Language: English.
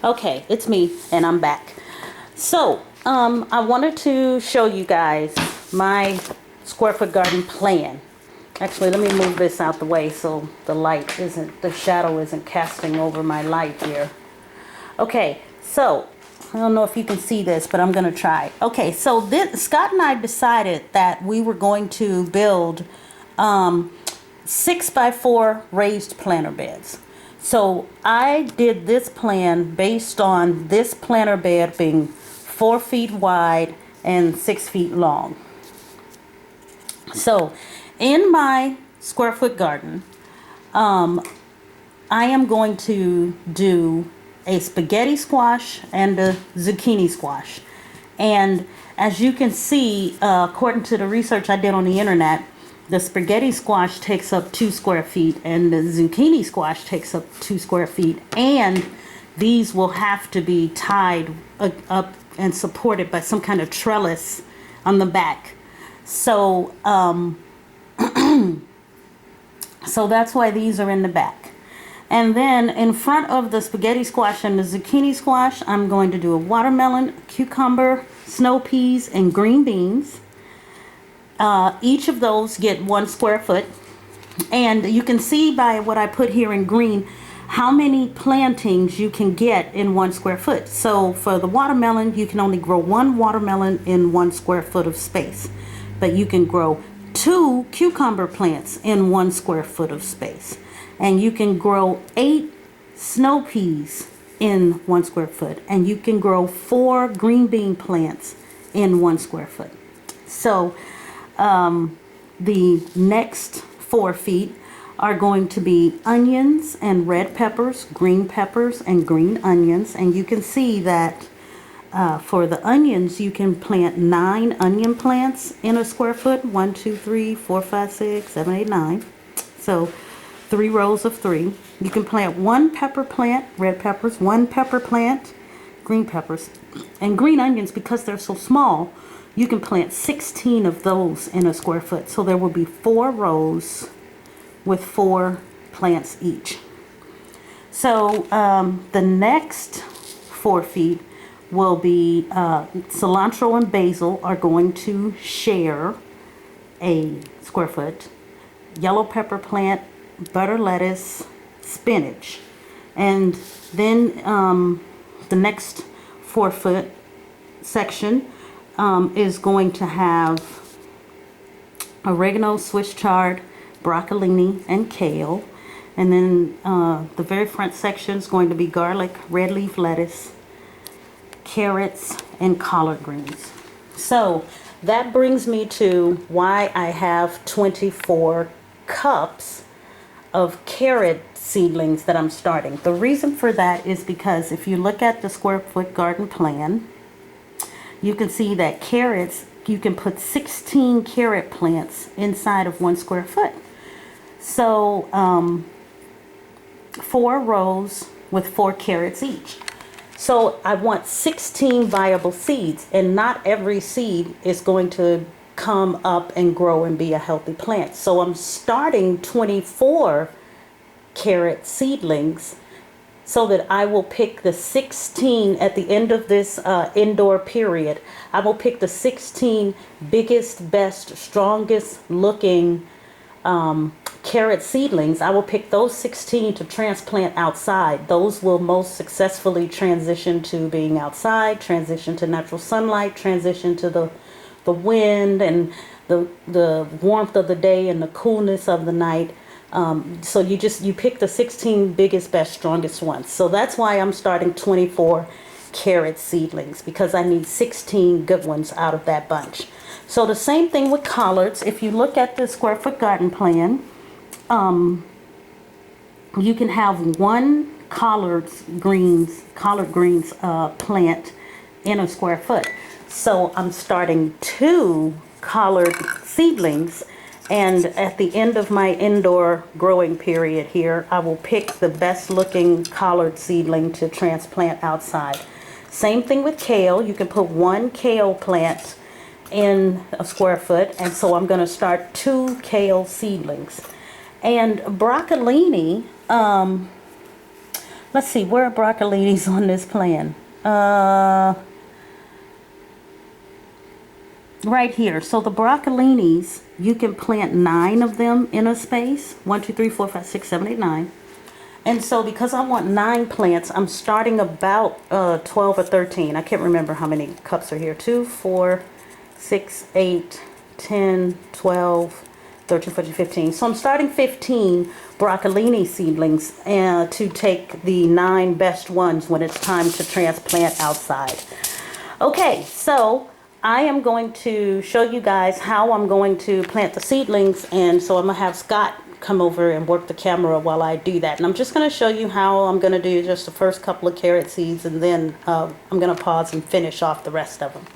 Okay, it's me, and I'm back. So, I wanted to show you guys my square foot garden plan. Actually, let me move this out the way so the shadow isn't casting over my light here. Okay, so, I don't know if you can see this, but I'm going to try. Okay, so Scott and I decided that we were going to build 6x4 raised planter beds. So I did this plan based on this planter bed being 4 feet wide and 6 feet long. So in my square foot garden, I am going to do a spaghetti squash and a zucchini squash. And as you can see, according to the research I did on the internet, the spaghetti squash takes up 2 square feet and the zucchini squash takes up 2 square feet. And these will have to be tied up and supported by some kind of trellis on the back. So, so that's why these are in the back. And then in front of the spaghetti squash and the zucchini squash, I'm going to do a watermelon, cucumber, snow peas, and green beans. Each of those get 1 square foot. And you can see by what I put here in green how many plantings you can get in 1 square foot. So for the watermelon, you can only grow 1 watermelon in 1 square foot of space. But you can grow 2 cucumber plants in 1 square foot of space. And you can grow 8 snow peas in 1 square foot. And you can grow 4 green bean plants in 1 square foot. So the next 4 feet are going to be onions and red peppers, green peppers, and green onions. And you can see that for the onions, you can plant 9 onion plants in a square foot. 1, 2, 3, 4, 5, 6, 7, 8, 9. So 3 rows of 3. You can plant 1 pepper plant, red peppers, 1 pepper plant, green peppers, and green onions. Because they're so small, you can plant 16 of those in a square foot. So there will be 4 rows with 4 plants each. So the next 4 feet will be cilantro and basil are going to share a square foot. Yellow pepper plant, butter lettuce, spinach. And then the next 4 foot section is going to have oregano, Swiss chard, broccolini, and kale. And then the very front section is going to be garlic, red leaf lettuce, carrots, and collard greens. So that brings me to why I have 24 cups of carrot seedlings that I'm starting. The reason for that is because if you look at the square foot garden plan, you can see that carrots, you can put 16 carrot plants inside of 1 square foot. So 4 rows with 4 carrots each. So I want 16 viable seeds, and not every seed is going to come up and grow and be a healthy plant. So I'm starting 24 carrot seedlings so that I will pick the 16 at the end of this indoor period. I will pick the 16 biggest, best, strongest looking carrot seedlings. I will pick those 16 to transplant outside. Those will most successfully transition to being outside, transition to natural sunlight, transition to the wind and the warmth of the day and the coolness of the night. So you pick the 16 biggest, best, strongest ones. So that's why I'm starting 24 carrot seedlings, because I need 16 good ones out of that bunch. So the same thing with collards. If you look at the square foot garden plan, you can have 1 collard greens plant in a square foot. So I'm starting 2 collard seedlings. And at the end of my indoor growing period here, I will pick the best looking collard seedling to transplant outside. Same thing with kale. You can put 1 kale plant in a square foot. And so I'm going to start 2 kale seedlings. And broccolini, let's see, where are broccolinis on this plan? Right here. So the broccolinis, you can plant 9 of them in a space. 1, 2, 3, 4, 5, 6, 7, 8, 9. And so because I want 9 plants, I'm starting about 12 or 13. I can't remember how many cups are here. 2, 4, 6, 8, 10, 12, 13, 14, 15. So I'm starting 15 broccolini seedlings to take the 9 best ones when it's time to transplant outside. Okay, so I am going to show you guys how I'm going to plant the seedlings, and so I'm going to have Scott come over and work the camera while I do that. And I'm just going to show you how I'm going to do just the first couple of carrot seeds, and then I'm going to pause and finish off the rest of them.